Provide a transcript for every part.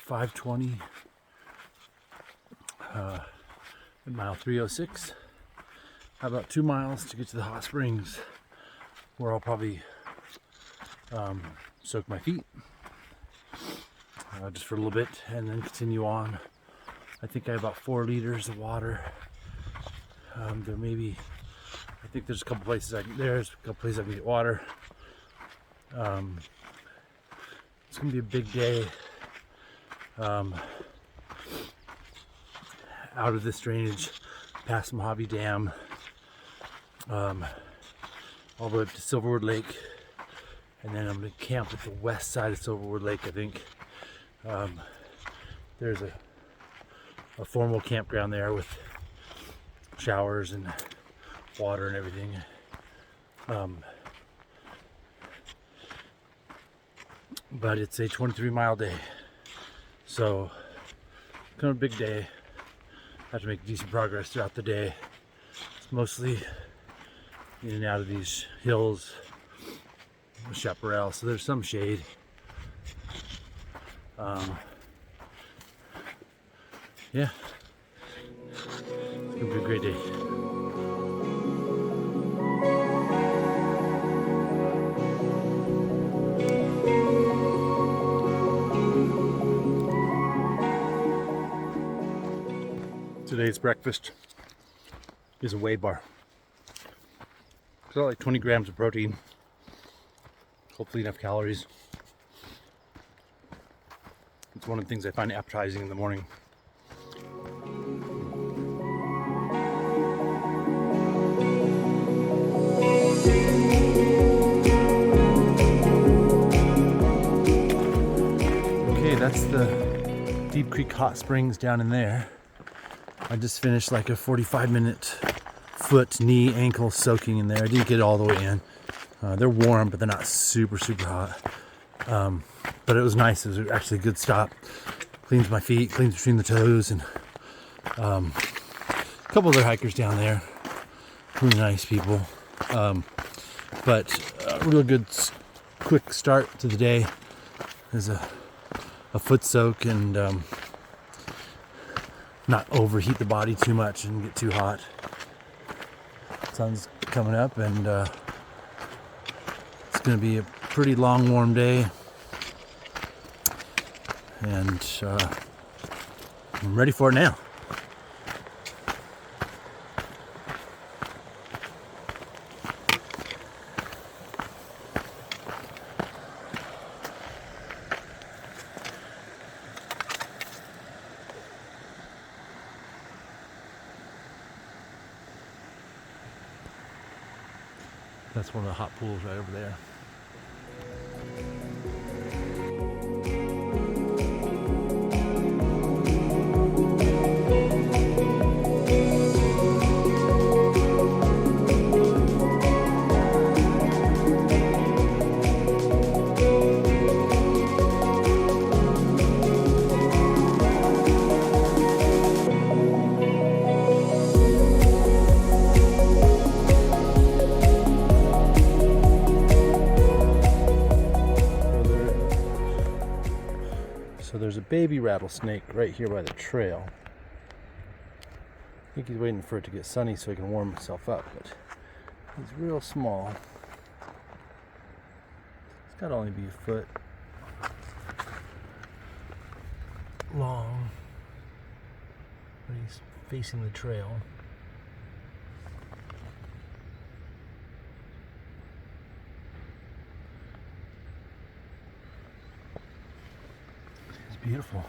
about 5:20 at mile 306. About 2 miles to get to the hot springs, where I'll probably soak my feet just for a little bit and then continue on. I think I have about 4 liters of water. There may be, I think there's a couple places I can get water. It's gonna be a big day out of this drainage past Mojave Dam, all the way up to Silverwood Lake, and then I'm gonna camp at the west side of Silverwood Lake. I think there's a formal campground there with showers and water and everything. But it's a 23-mile day, so kind of a big day. I have to make decent progress throughout the day. It's mostly in and out of these hills, chaparral, so there's some shade. Yeah, it's gonna be a great day. Today's breakfast is a whey bar. It's got like 20 grams of protein, hopefully enough calories. It's one of the things I find appetizing in the morning. Okay, that's the Deep Creek Hot Springs down in there. I just finished like a 45-minute foot, knee, ankle soaking in there. I didn't get all the way in. They're warm, but they're not super hot. But it was nice. It was actually a good stop. Cleans my feet, cleans between the toes, and a couple other hikers down there. Really nice people. But a real good, quick start to the day. There's a foot soak and not overheat the body too much and get too hot. Sun's coming up, and it's going to be a pretty long, warm day. And I'm ready for it now. That's one of the hot pools right over there. So there's a baby rattlesnake right here by the trail. I think he's waiting for it to get sunny so he can warm himself up, but he's real small. It's got to only be a foot long, but he's facing the trail. Beautiful.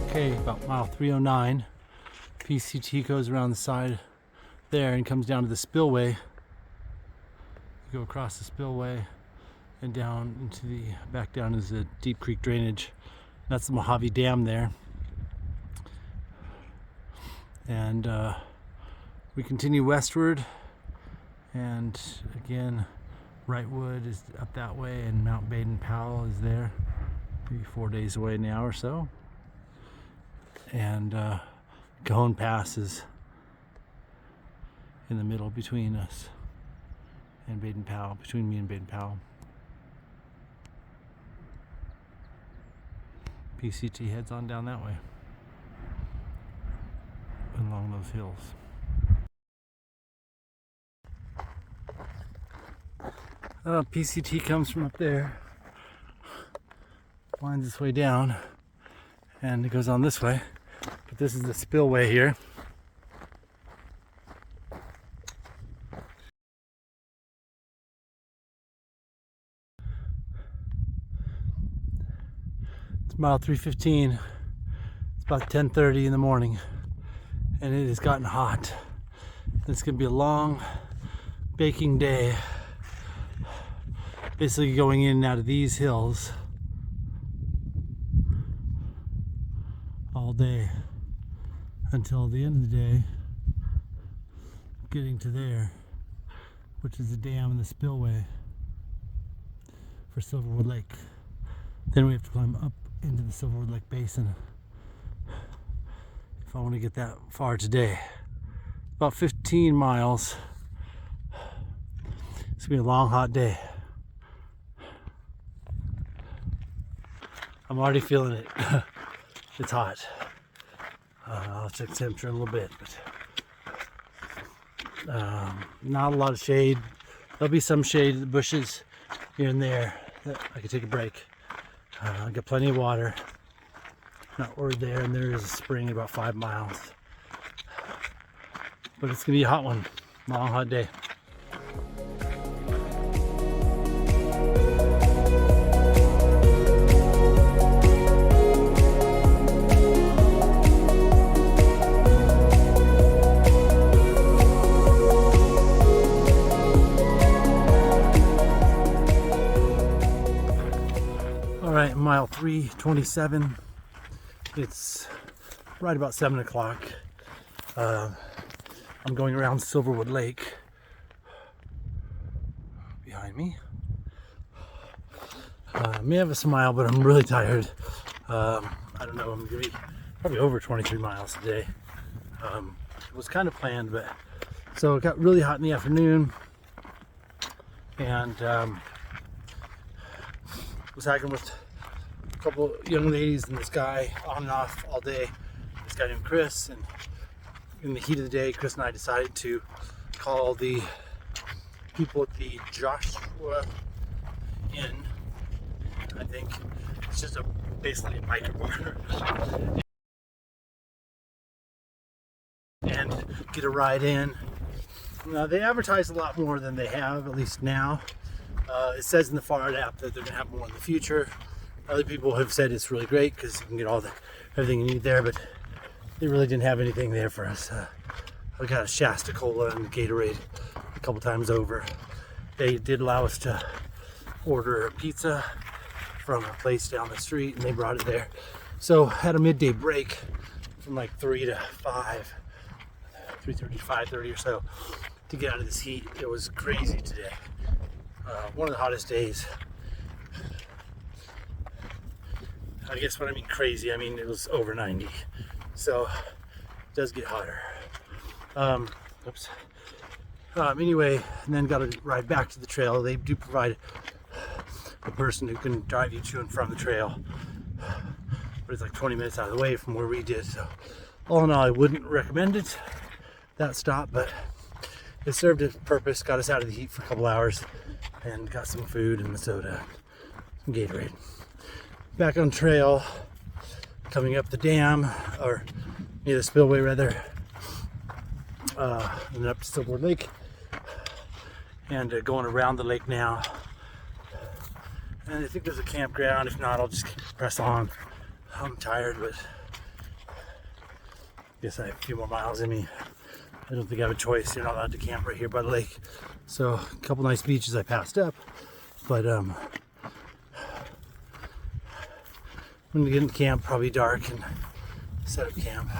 Okay, about mile 309. PCT goes around the side there and comes down to the spillway. You go across the spillway and down into the back down is the Deep Creek drainage. That's the Mojave Dam there. And we continue westward And again, Wrightwood is up that way, and Mount Baden-Powell is there, maybe 4 days away now or so. And Cajon Pass is in the middle between us and Baden-Powell, between me and Baden-Powell. PCT heads on down that way, along those hills. PCT comes from up there, winds its way down, and it goes on this way. But this is the spillway here. It's mile 315. It's about 10:30 in the morning, and it has gotten hot. It's gonna be a long baking day. Basically going in and out of these hills all day until the end of the day, getting to there, which is the dam and the spillway for Silverwood Lake. Then we have to climb up into the Silverwood Lake Basin if I want to get that far today. About 15 miles. It's gonna be a long, hot day. I'm already feeling it. It's hot. I'll check the temperature in a little bit, but not a lot of shade. There'll be some shade in the bushes here and there that I can take a break. I got plenty of water. Not worried there, and there is a spring about 5 miles. But it's gonna be a hot one. Long, hot day. Alright, mile 327. It's right about 7 o'clock. I'm going around Silverwood Lake behind me. I may have a smile, but I'm really tired. I don't know, I'm gonna be probably over 23 miles today. It was kind of planned, but so it got really hot in the afternoon, and was hiking with a couple young ladies and this guy on and off all day. This guy named Chris, and in the heat of the day, Chris and I decided to call the people at the Joshua Inn. I think it's just basically a biker bar, and get a ride in. They advertise a lot more than they have, at least now. It says in the Forward app that they're gonna have more in the future. Other people have said it's really great because you can get everything you need there, but they really didn't have anything there for us. I got a Shasta Cola and Gatorade a couple times over. They did allow us to order a pizza from a place down the street, and they brought it there. So had a midday break from like 3 to 5, 3:30 to 5:30 or so, to get out of this heat. It was crazy today. One of the hottest days. I guess when I mean crazy, I mean it was over 90. So it does get hotter. Oops. Anyway, and then got to ride back to the trail. They do provide a person who can drive you to and from the trail, but it's like 20 minutes out of the way from where we did. So all in all, I wouldn't recommend it, that stop, but it served its purpose. Got us out of the heat for a couple hours and got some food and a soda, some Gatorade. Back on trail, coming up the dam, or near the spillway rather, and then up to Silverwood Lake, and going around the lake now. And I think there's a campground. If not, I'll just press on. I'm tired, but I guess I have a few more miles in me. I don't think I have a choice. You're not allowed to camp right here by the lake. So a couple nice beaches I passed up, but when we get in camp, probably dark, and set up camp.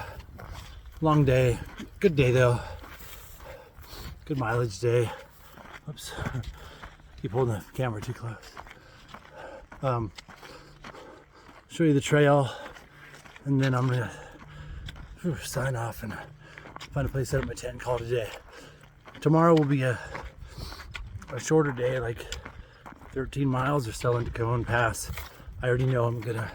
Long day, good day though. Good mileage day. Oops. Keep holding the camera too close. Show you the trail, and then I'm gonna sign off and find a place to set up my tent and call it a day. Tomorrow will be a shorter day, like 13 miles or so into Cajon Pass. I already know I'm gonna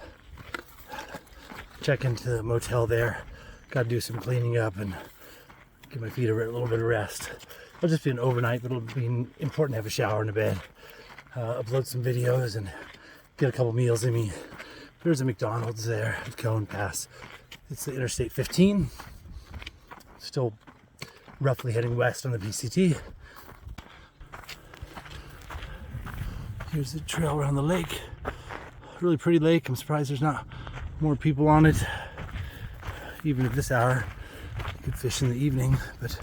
check into the motel there. Got to do some cleaning up and give my feet a little bit of rest. It'll just be an overnight, but it'll be important to have a shower and a bed. Upload some videos and get a couple meals in me. There's a McDonald's there at Cajon Pass. It's the Interstate 15. Still roughly heading west on the PCT. Here's the trail around the lake. Really pretty lake. I'm surprised there's not more people on it. Even at this hour, you could fish in the evening, but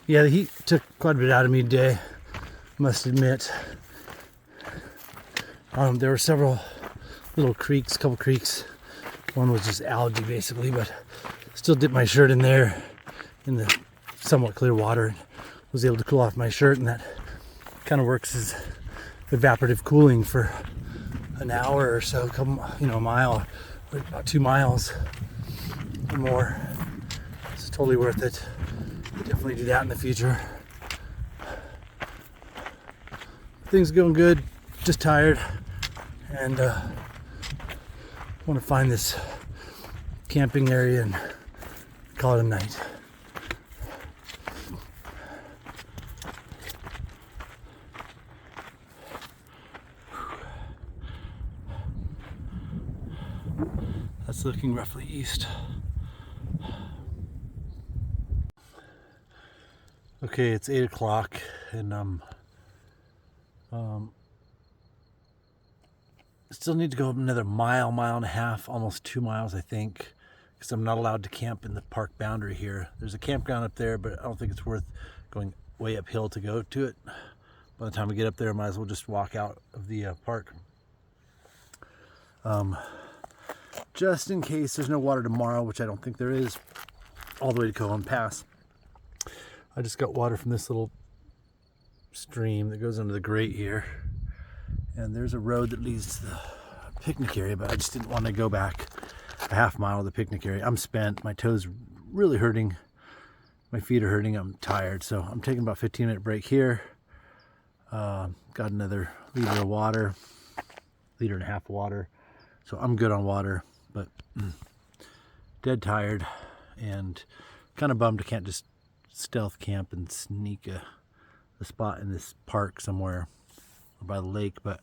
yeah, the heat took quite a bit out of me today, must admit. There were several little creeks, couple creeks. One was just algae basically, but still dipped my shirt in there in the somewhat clear water. Was able to cool off my shirt, and that kind of works as evaporative cooling for an hour or so, a mile, or about 2 miles or more. It's totally worth it. I'll definitely do that in the future. Things are going good, just tired, and want to find this camping area and call it a night. That's looking roughly east. Okay, it's 8 o'clock, and still need to go another mile and a half, almost 2 miles, I think, because I'm not allowed to camp in the park boundary here. There's a campground up there, but I don't think it's worth going way uphill to go to it. By the time we get up there, I might as well just walk out of the park. Just in case there's no water tomorrow, which I don't think there is, all the way to Cajon Pass. I just got water from this little stream that goes under the grate here. And there's a road that leads to the picnic area, but I just didn't want to go back a half mile to the picnic area. I'm spent, my toes really hurting, my feet are hurting, I'm tired. So I'm taking about a 15-minute break here. Got another liter and a half of water. So I'm good on water, but dead tired and kind of bummed I can't just stealth camp and sneak a spot in this park somewhere or by the lake, but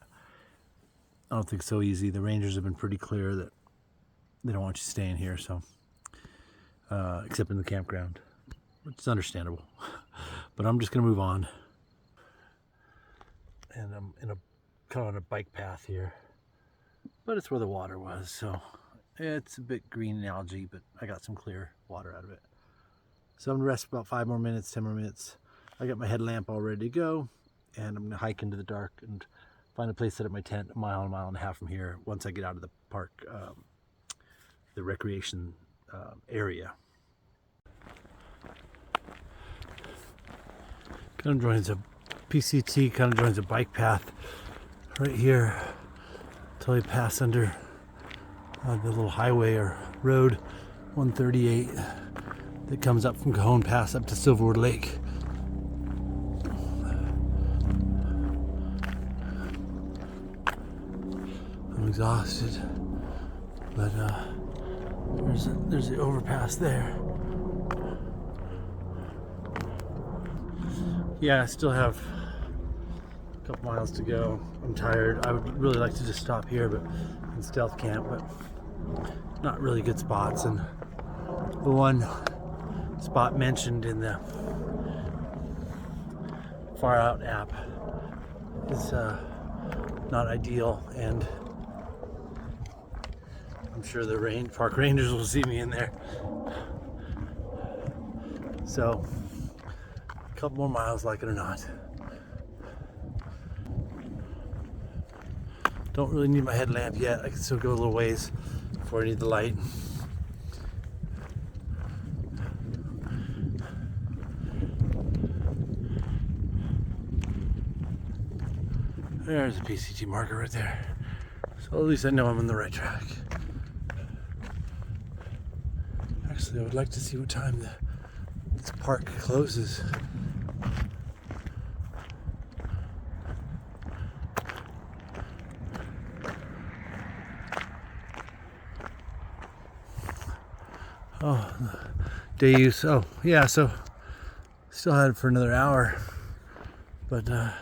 I don't think it's so easy. The rangers have been pretty clear that they don't want you staying here, so except in the campground, which is understandable. But I'm just gonna move on, and I'm in a kind of on a bike path here, but it's where the water was, so it's a bit green and algae, but I got some clear water out of it. So I'm gonna rest about 5 more minutes, 10 more minutes. I got my headlamp all ready to go, and I'm gonna hike into the dark and find a place to set up my tent a mile and a half from here once I get out of the park, the recreation area. Kind of joins a PCT, kind of joins a bike path right here until you pass under the little highway or road 138 that comes up from Cajon Pass up to Silverwood Lake. I'm exhausted, but there's the overpass there. Yeah, I still have a couple miles to go. I'm tired. I would really like to just stop here, but in stealth camp, but not really good spots. And the one spot mentioned in the Far Out app is not ideal, and I'm sure the park rangers will see me in there. So a couple more miles, like it or not. Don't really need my headlamp yet. I can still go a little ways before I need the light. There's a PCT marker right there. So at least I know I'm on the right track. Actually, I would like to see what time this park closes. Oh, day use. Oh, yeah, so still had it for another hour. But I've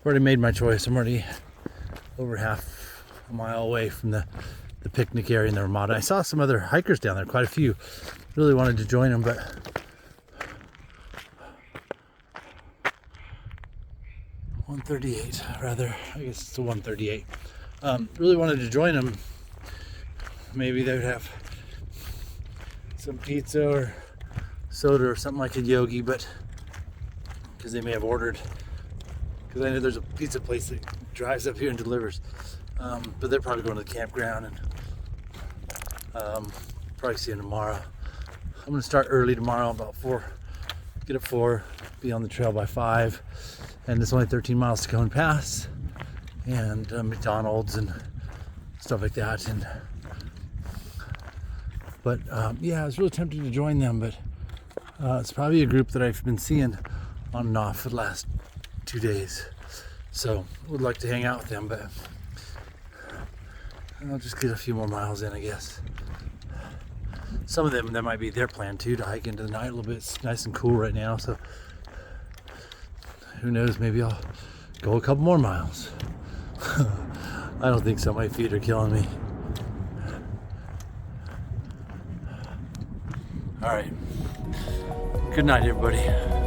already made my choice. I'm already over half a mile away from the picnic area in the Ramada. I saw some other hikers down there, quite a few. Really wanted to join them, but .138, rather. I guess it's a 138. Really wanted to join them. Maybe they would have some pizza or soda or something like a yogi, but because they may have ordered, because I know there's a pizza place that drives up here and delivers, but they're probably going to the campground, and probably see them tomorrow. I'm going to start early tomorrow, about 4, get up 4, be on the trail by 5, and it's only 13 miles to go and pass, and McDonald's and stuff like that. But yeah, I was really tempted to join them, but it's probably a group that I've been seeing on and off for the last 2 days. So would like to hang out with them, but I'll just get a few more miles in, I guess. Some of them, that might be their plan too, to hike into the night a little bit. It's nice and cool right now, so who knows, maybe I'll go a couple more miles. I don't think so, my feet are killing me. All right. Good night, everybody.